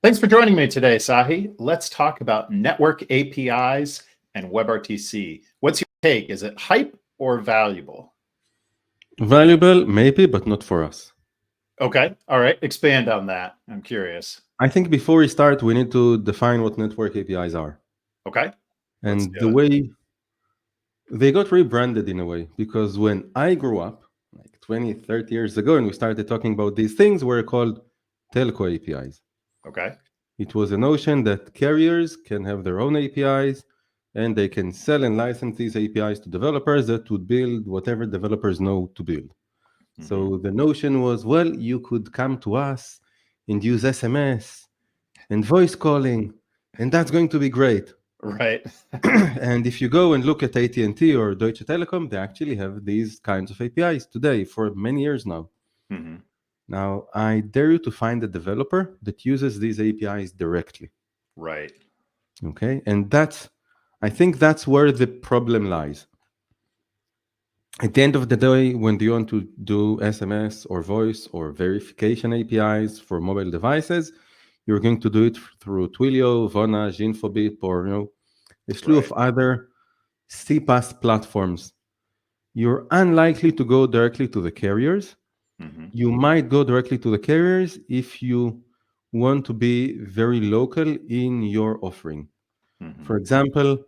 Thanks for joining me today, Tsahi. Let's talk about network APIs and WebRTC. What's your take? Is it hype or valuable? Valuable, maybe, but not for us. Okay. All right. Expand on that. I'm curious. I think before we start, we need to define what network APIs are. Okay. Let's And do the it. way they got rebranded in a way, because when I grew up, like 20, 30 years ago, and we started talking about these things, were called telco APIs. Okay. It was a notion that carriers can have their own APIs and they can sell and license these APIs to developers that would build whatever developers know to build. Mm-hmm. So the notion was, well, you could come to us and use SMS and voice calling, and that's going to be great. Right. And if you go and look at AT&T or Deutsche Telekom, they actually have these kinds of APIs today for many years now. Mm-hmm. Now, I dare you to find a developer that uses these APIs directly. Right. Okay, and I think that's where the problem lies. At the end of the day, when you want to do SMS or voice or verification APIs for mobile devices, you're going to do it through Twilio, Vonage, Infobip, or a slew Right. of other CPaaS platforms. You're unlikely to go directly to the carriers. Mm-hmm. You might go directly to the carriers if you want to be very local in your offering. Mm-hmm. For example,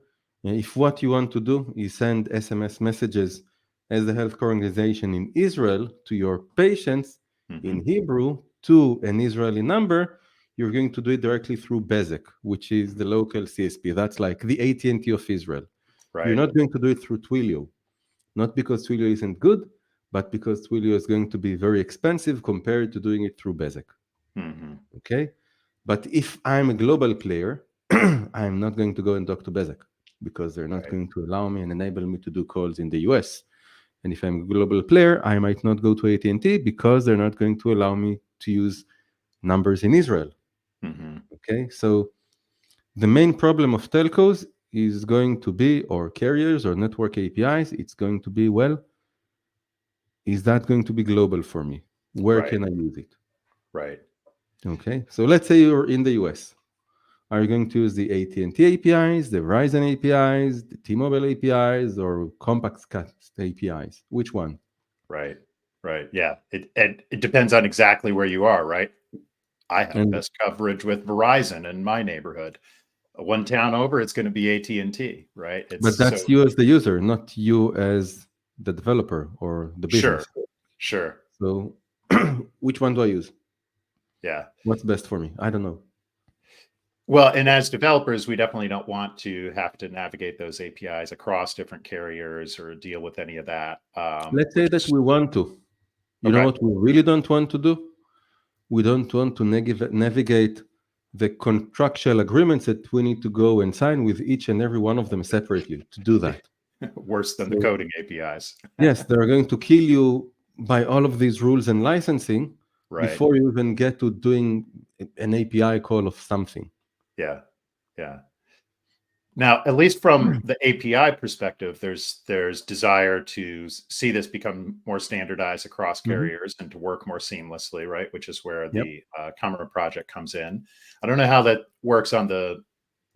if what you want to do is send SMS messages as a healthcare organization in Israel to your patients Mm-hmm. in Hebrew to an Israeli number, you're going to do it directly through Bezek, which is the local CSP. That's like the AT&T of Israel. You're Right. not going to do it through Twilio, not because Twilio isn't good, but because Twilio is going to be very expensive compared to doing it through Bezek. Mm-hmm. Okay? But if I'm a global player, I'm not going to go and talk to Bezek because they're not Right. going to allow me and enable me to do calls in the US. And if I'm a global player, I might not go to AT&T because they're not going to allow me to use numbers in Israel. Mm-hmm. Okay? So the main problem of telcos is going to be, or carriers or network APIs, it's going to be, well, is that going to be global for me? Where Right. can I use it? Right. Okay? So let's say you're in the US. Are you going to use the AT&T APIs, the Verizon APIs, the T-Mobile APIs, or Compact APIs? Which one? Right. Right. Yeah. It depends on exactly where you are, right? I have And best coverage with Verizon in my neighborhood. One town over, it's going to be AT&T, right? It's but so that's you as the user, not you as the developer or the sure, business. sure. So which one do I use? Yeah. What's best for me? I don't know. Well, and as developers, we definitely don't want to have to navigate those APIs across different carriers or deal with any of that, Let's say which that is we want to. You know okay. what we really don't want to do? We don't want to navigate the contractual agreements that we need to go and sign with each and every one of them separately to do that. Worse than the So coding APIs. yes, they're going to kill you by all of these rules and licensing Right. before you even get to doing an API call of something. Yeah. Yeah. Now, at least from the API perspective, there's desire to see this become more standardized across Mhm. carriers and to work more seamlessly, right? Which is where Yep. the Camera project comes in. I don't know how that works on the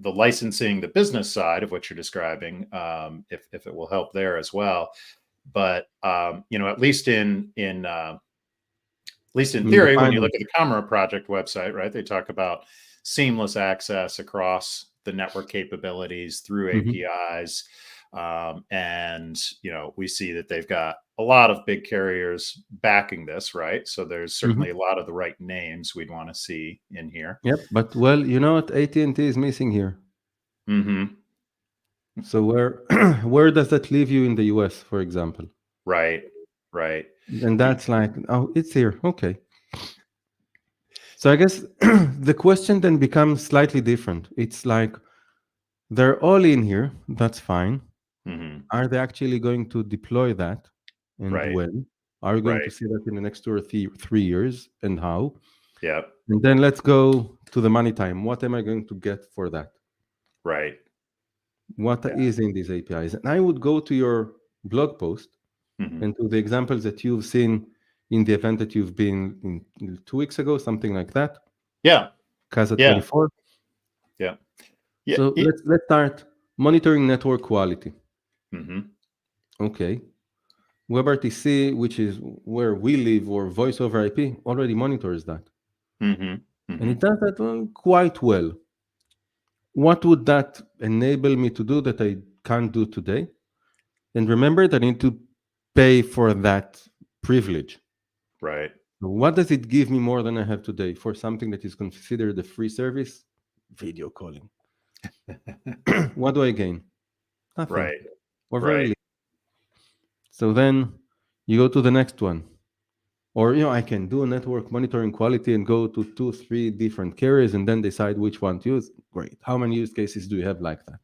licensing, the business side of what you're describing, if it will help there as well. But at least in In the theory, when you final, look at the Camera project website, right, they talk about seamless access across the network capabilities through Mhm. APIs. And we see that they've got a lot of big carriers backing this, right? So there's Mhm. certainly a lot of the right names we'd want to see in here. Yep. But well, you know what AT&T is missing here. Hmm. So where where does that leave you in the US, for example? Right, right. And that's like, oh, it's here. Okay. So I guess the question then becomes slightly different. It's like they're all in here. That's fine. Hmm. Are they actually going to deploy that? And Right, when? Are you going to right. see that in the next 2 or 3 years? And how? Yeah, And then let's go to the money time. What am I going to get for that? right. What Yeah. is in these APIs? And I would go to your blog post Hmm. and to the examples that you've seen in the event that you've been in 2 weeks ago, something like that. Yeah. CASA Yeah. 24. Yeah. Yeah. So let's start monitoring network quality. Mm-hmm. Okay. WebRTC, which is where we live, or voice over IP, already monitors that. Mm-hmm. And Mm-hmm. it does that quite well. What would that enable me to do that I can't do today? And remember that I need to pay for that privilege. Right. So what does it give me more than I have today for something that is considered a free service? Video calling. What do I gain? Nothing. Right. Or very Right. little. So then you go to the next one. Or I can do network monitoring quality and go to 2, 3 different carriers and then decide which one to use. Great. How many use cases do you have like that?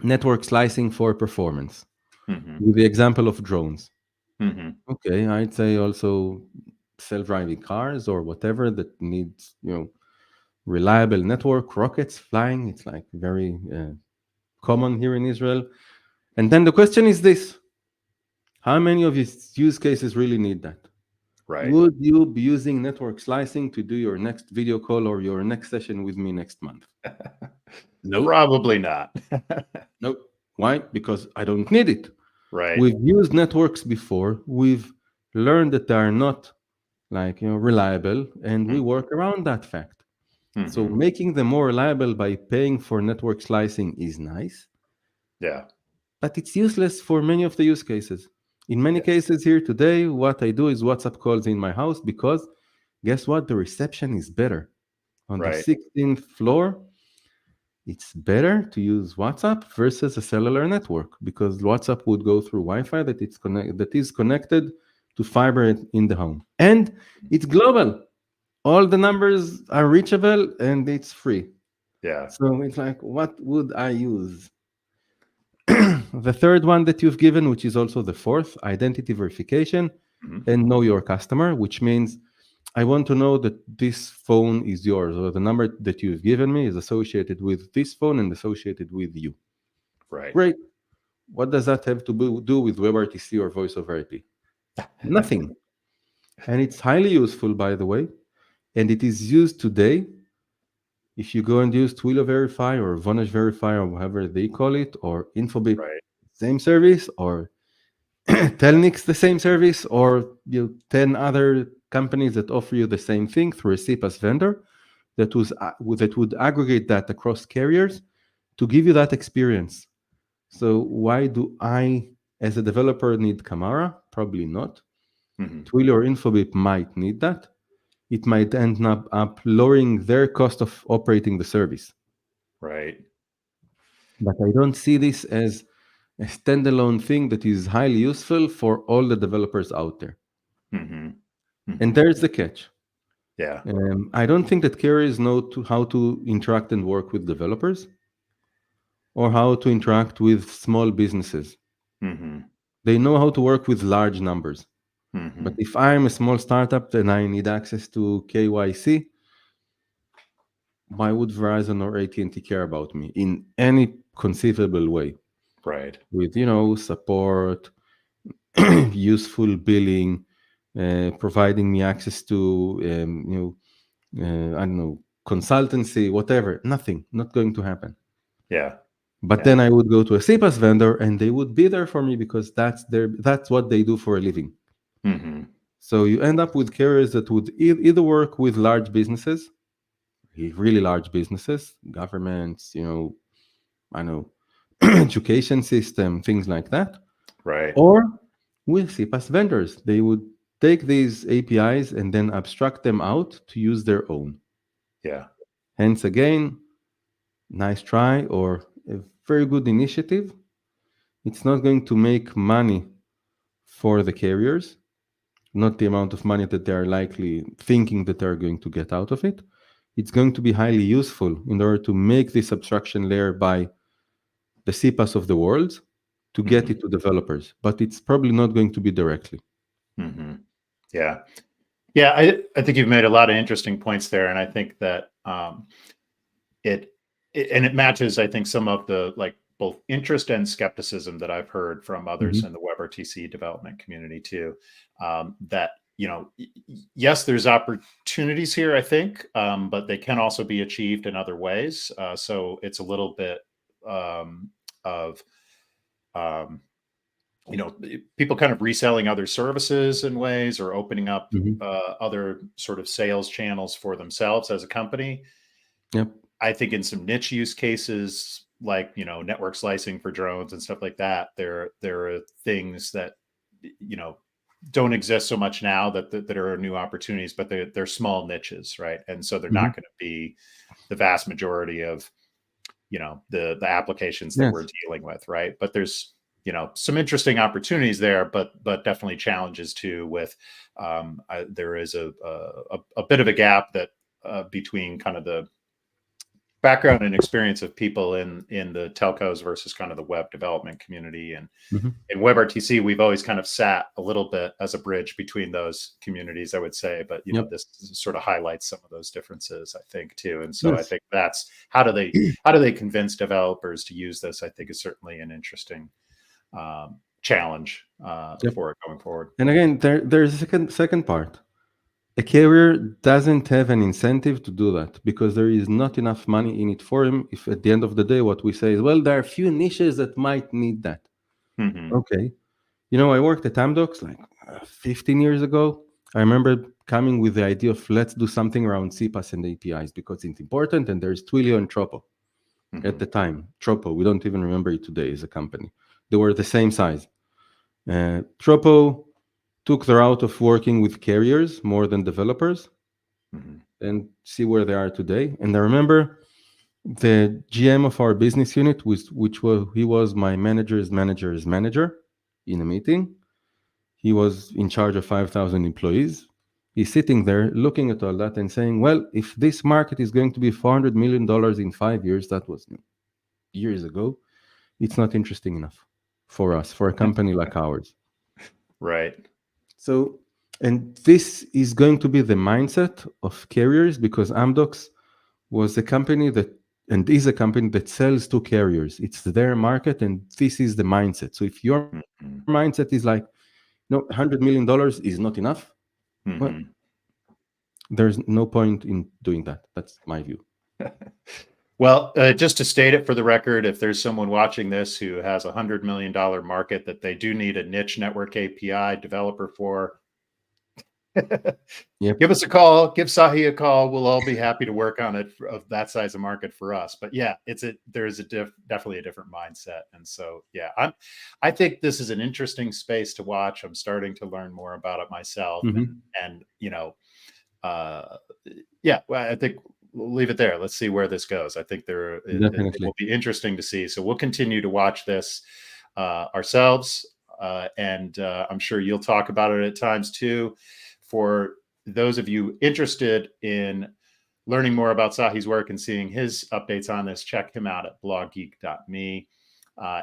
Network slicing for performance. Mm-hmm. With the example of drones. Mm-hmm. Okay, I'd say also self-driving cars or whatever that needs, reliable network, rockets flying. It's like very common here in Israel. And then the question is this: how many of these use cases really need that? Right. Would you be using network slicing to do your next video call or your next session with me next month? Nope. Probably not. Nope. Why? Because I don't need it. Right. We've used networks before. We've learned that they are not reliable, and we work around that fact. Mm-hmm. So making them more reliable by paying for network slicing is nice, Yeah. but it's useless for many of the use cases. In many cases here today, what I do is WhatsApp calls in my house because guess what? The reception is better. On the Right. 16th floor, it's better to use WhatsApp versus a cellular network because WhatsApp would go through Wi-Fi that is connected to fiber in the home. And it's global. All the numbers are reachable and it's free. Yeah. So it's like, what would I use? The third one that you've given, which is also the fourth, identity verification Mm-hmm. and know your customer, which means I want to know that this phone is yours, or the number that you've given me is associated with this phone and associated with you. Right. Great. What does that have to do with WebRTC or voice over IP? Nothing. And it's highly useful, by the way. And it is used today. If you go and use Twilio Verify or Vonage Verify or whatever they call it, or Infobip, Right. same service, or Telnix, the same service, or 10 other companies that offer you the same thing through a CPaaS vendor that would aggregate that across carriers to give you that experience. So why do I, as a developer, need Camara? Probably not. Mm-hmm. Twilio or Infobip might need that. It might end up lowering their cost of operating the service. Right. But I don't see this as a standalone thing that is highly useful for all the developers out there. Mm-hmm. And Mm-hmm. there's the catch. Yeah. I don't think that carriers know how to interact and work with developers or how to interact with small businesses. Mm-hmm. They know how to work with large numbers. Mm-hmm. But if I'm a small startup and I need access to KYC, why would Verizon or AT&T care about me in any conceivable way? Right. With support, useful billing, providing me access to I don't know, consultancy, whatever. Nothing, not going to happen. Yeah. But Yeah. then I would go to a CPaaS vendor and they would be there for me because that's what they do for a living. Mm-hmm. So you end up with carriers that would either work with large businesses, really large businesses, governments, I know, education system, things like that, Right. or with CPaaS vendors. They would take these APIs and then abstract them out to use their own. Yeah. Hence, again, nice try or a very good initiative. It's not going to make money for the carriers, not the amount of money that they're likely thinking that they're going to get out of it. It's going to be highly useful in order to make this abstraction layer by the CPaaS of the world to get Mm-hmm. it to developers, but it's probably not going to be directly. Mm-hmm. Yeah. Yeah. I think you've made a lot of interesting points there. And I think that it matches, I think, some of the both interest and skepticism that I've heard from others in the WebRTC development community too. That yes, there's opportunities here, I think, but they can also be achieved in other ways. So it's a little bit of um, people kind of reselling other services in ways, or opening up Mhm. other sort of sales channels for themselves as a company. Yep. I think in some niche use cases, like network slicing for drones and stuff like that, there are things that you know don't exist so much now that are new opportunities, but they're small niches, right? And so they're Mhm. not going to be the vast majority of the applications that we're Yes. dealing with, right? But there's some interesting opportunities there, but definitely challenges too. With there is a bit of a gap that between kind of the background and experience of people in the telcos versus kind of the web development community. And Mhm. in WebRTC, we've always kind of sat a little bit as a bridge between those communities, I would say. But Yep. this sort of highlights some of those differences, I think, too. And so I Yes. think that's how do they convince developers to use this? I think is certainly an interesting challenge Yep. for it going forward. And again, there's a second part. A carrier doesn't have an incentive to do that because there is not enough money in it for him. If at the end of the day, what we say is, well, there are a few niches that might need that. Mm-hmm. Okay. I worked at Amdocs like 15 years ago. I remember coming with the idea of let's do something around CPaaS and APIs because it's important, and there's Twilio and Tropo at Mm-hmm. the time. Tropo, we don't even remember it today as a company. They were the same size. Tropo took the route of working with carriers more than developers, Mm-hmm. and see where they are today. And I remember the GM of our business unit, he was my manager's manager in a meeting. He was in charge of 5,000 employees. He's sitting there looking at all that and saying, well, if this market is going to be $400 million in 5 years, that was years ago, it's not interesting enough for us, for a company like ours. Right. So, and this is going to be the mindset of carriers because Amdocs was a company that, and is a company that sells to carriers. It's their market, and this is the mindset. So if your Mm-hmm. mindset is like, no, $100 million is not enough, well, Mm-hmm. there's no point in doing that. That's my view. Well, just to state it for the record, if there's someone watching this who has $100 million market that they do need a niche network API developer for, Yep. give us a call, give Tsahi a call. We'll all be happy to work on it of that size of market for us. But yeah, there's definitely a different mindset. And so, yeah, I think this is an interesting space to watch. I'm starting to learn more about it myself. Mm-hmm. And yeah, well, I think we'll leave it there. Let's see where this goes. I think it will Definitely. be interesting to see. So we'll continue to watch this ourselves, and I'm sure you'll talk about it at times too. For those of you interested in learning more about Tsahi's work and seeing his updates on this, check him out at bloggeek.me.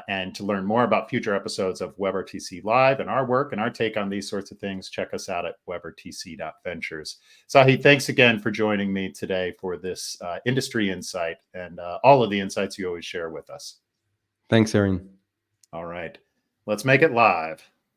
And to learn more about future episodes of WebRTC Live and our work and our take on these sorts of things, check us out at WebRTC.ventures. Tsahi, thanks again for joining me today for this industry insight and all of the insights you always share with us. Thanks, Arin. All right, let's make it live.